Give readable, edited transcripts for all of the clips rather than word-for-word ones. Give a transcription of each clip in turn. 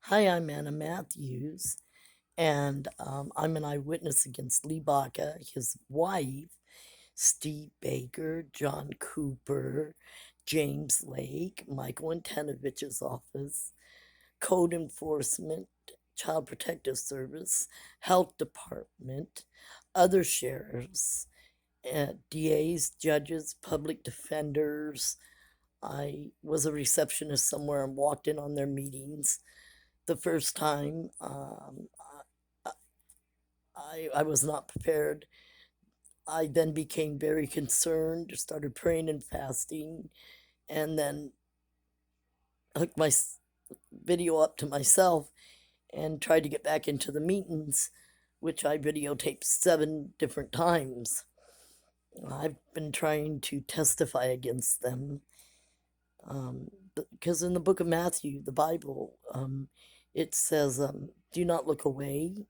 Hi, I'm Anna Matthews, and I'm an eyewitness against Lee Baca, his wife, Steve Baker, John Cooper, James Lake, Michael Antenovich's office, Code Enforcement, Child Protective Service, Health Department, other sheriffs, DAs, judges, public defenders. I was a receptionist somewhere and walked in on their meetings the first time. I was not prepared. I then became very concerned, started praying and fasting, and then hooked my video up to myself and tried to get back into the meetings, which I videotaped 7 different times. I've been trying to testify against them because in the book of Matthew, the Bible, it says, do not look away,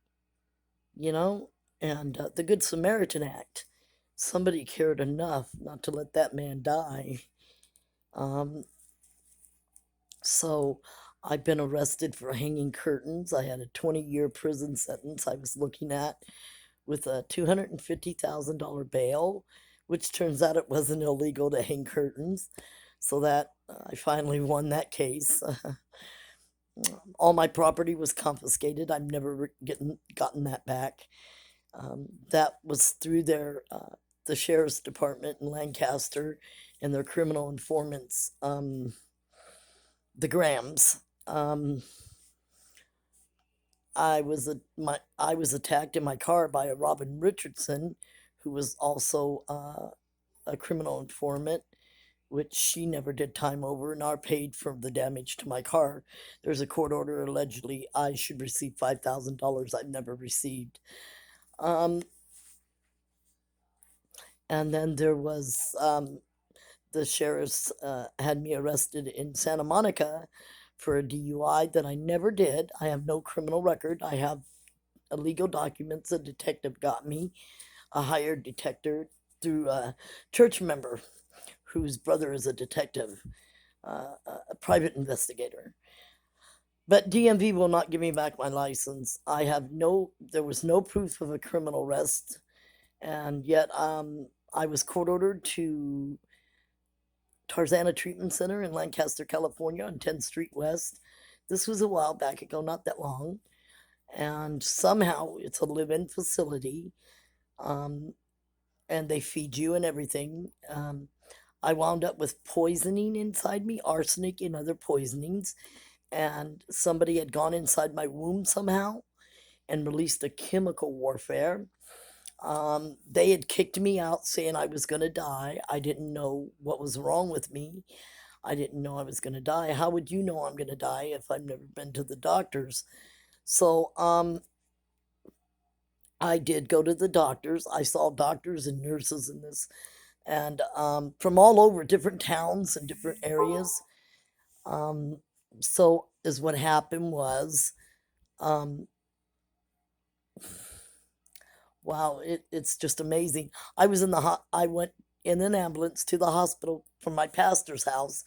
you know? And the Good Samaritan Act, somebody cared enough not to let that man die. Um, so I've been arrested for hanging curtains. I had a 20-year prison sentence I was looking at with a $250,000 bail, which turns out it wasn't illegal to hang curtains. So that I finally won that case. All my property was confiscated. I've never gotten that back. That was through the sheriff's department in Lancaster and their criminal informants, the Grahams. I was attacked in my car by a Robin Richardson, who was also a criminal informant, which she never did time over, and are paid for the damage to my car. There's a court order allegedly I should receive $5,000 I've never received. And then there was the sheriffs had me arrested in Santa Monica for a DUI that I never did. I have no criminal record. I have illegal documents a detective got me, a hired detective through a church member whose brother is a detective, a private investigator. But DMV will not give me back my license. There was no proof of a criminal arrest, and yet I was court ordered to Tarzana Treatment Center in Lancaster, California on 10th Street West. This was a while back ago, not that long. And somehow it's a live in facility. And they feed you and everything. I wound up with poisoning inside me, arsenic and other poisonings. And somebody had gone inside my womb somehow and released a chemical warfare. They had kicked me out saying I was going to die. I didn't know what was wrong with me. I didn't know I was going to die. How would you know I'm going to die if I've never been to the doctors? So, I did go to the doctors. I saw doctors and nurses in this, and from all over different towns and different areas. Um, so, is what happened was, um, wow, it's just amazing. I went in an ambulance to the hospital from my pastor's house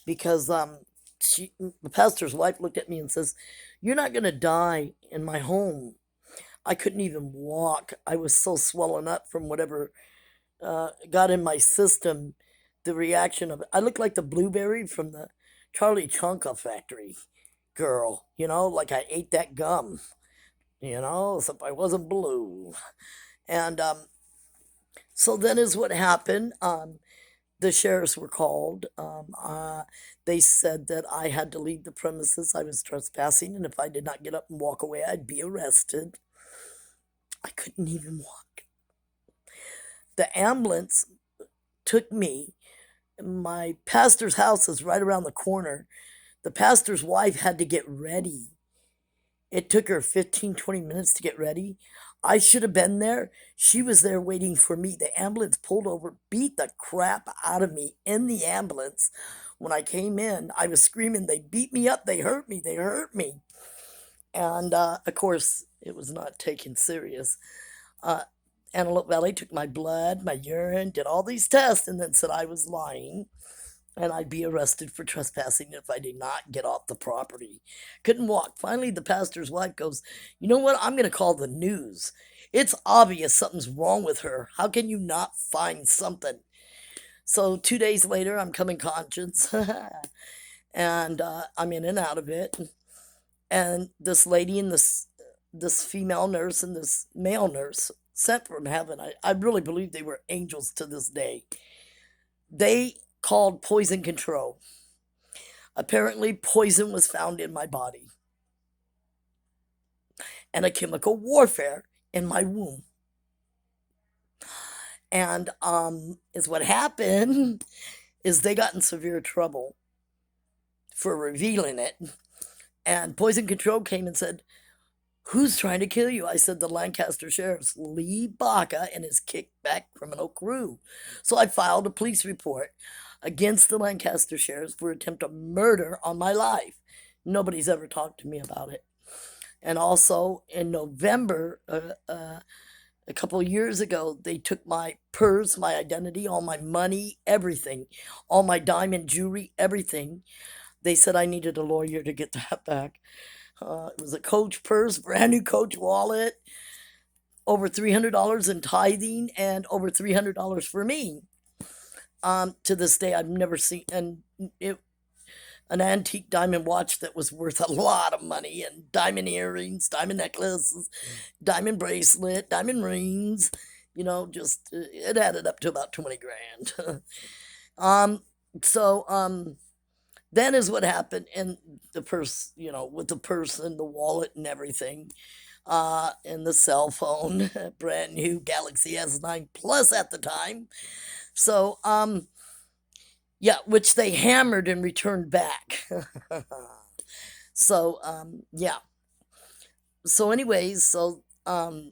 because the pastor's wife looked at me and says, "You're not going to die in my home." I couldn't even walk. I was so swollen up from whatever got in my system. The reaction of it, I looked like the blueberry from the Charlie Chonka factory girl, like I ate that gum, except I wasn't blue. And so then is what happened. The sheriffs were called. They said that I had to leave the premises. I was trespassing, and if I did not get up and walk away, I'd be arrested. I couldn't even walk. The ambulance took me. My pastor's house is right around the corner. The pastor's wife had to get ready. It took her 15, 20 minutes to get ready. I should have been there. She was there waiting for me. The ambulance pulled over, beat the crap out of me in the ambulance. When I came in, I was screaming, "They beat me up. They hurt me. They hurt me." And of course, it was not taken serious. Uh, Antelope Valley took my blood, my urine, did all these tests, and then said I was lying. and I'd be arrested for trespassing if I did not get off the property. Couldn't walk. Finally, the pastor's wife goes, "You know what? I'm going to call the news. It's obvious something's wrong with her. How can you not find something?" So 2 days later, I'm coming conscious, and I'm in and out of it. And this lady and this female nurse and this male nurse sent from heaven. I really believe they were angels to this day. They called poison control. Apparently, poison was found in my body and a chemical warfare in my womb. And is what happened is they got in severe trouble for revealing it. And poison control came and said, "Who's trying to kill you?" I said, "The Lancaster Sheriff's Lee Baca and his kickback criminal crew." So I filed a police report against the Lancaster Sheriffs for attempted murder on my life. Nobody's ever talked to me about it. And also in November, a couple of years ago, they took my purse, my identity, all my money, everything, all my diamond jewelry, everything. They said I needed a lawyer to get that back. It was a Coach purse, brand new Coach wallet, over $300 in tithing, and over $300 for me. To this day, I've never seen an antique diamond watch that was worth a lot of money, and diamond earrings, diamond necklaces, diamond bracelet, diamond rings. Just it added up to about 20 grand. So then is what happened, and the purse, with the purse and the wallet and everything, and the cell phone, brand new Galaxy S9 Plus at the time. So, yeah, which they hammered and returned back. So, yeah. So, anyways, I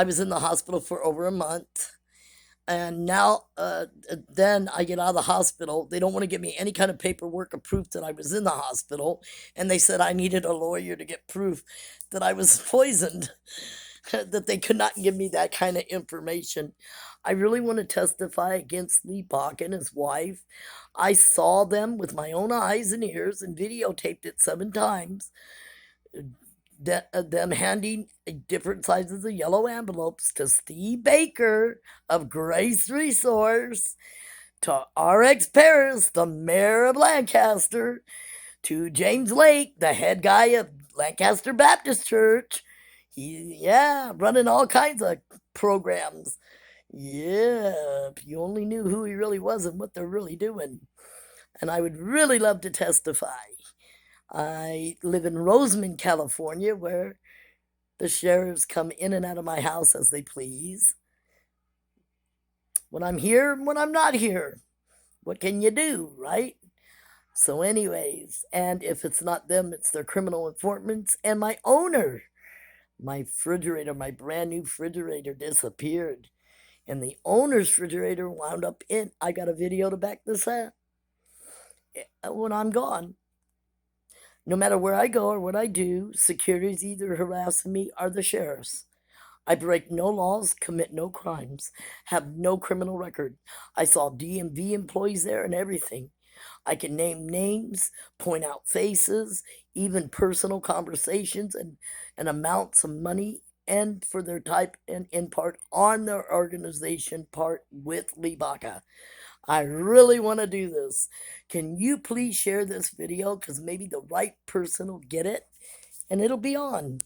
was in the hospital for over a month. And now, then I get out of the hospital. They don't want to give me any kind of paperwork or proof that I was in the hospital. And they said I needed a lawyer to get proof that I was poisoned, that they could not give me that kind of information. I really want to testify against Lee Bach and his wife. I saw them with my own eyes and ears and videotaped it 7 times. Them handing different sizes of yellow envelopes to Steve Baker of Grace Resource, to RX Paris, the mayor of Lancaster, to James Lake, the head guy of Lancaster Baptist Church. Running all kinds of programs. Yeah, if you only knew who he really was and what they're really doing. And I would really love to testify. I live in Roseman, California, where the sheriffs come in and out of my house as they please. When I'm here, when I'm not here. What can you do, right? So anyways, and if it's not them, it's their criminal informants and my owner. My refrigerator, my brand new refrigerator disappeared. And the owner's refrigerator wound up I got a video to back this up. When I'm gone. No matter where I go or what I do, security's either harassing me or the sheriffs. I break no laws, commit no crimes, have no criminal record. I saw DMV employees there and everything. I can name names, point out faces, even personal conversations and amounts of money, and for their type and in part on their organization part with Lee Baca. I really want to do this. Can you please share this video? Because maybe the right person will get it and it'll be on.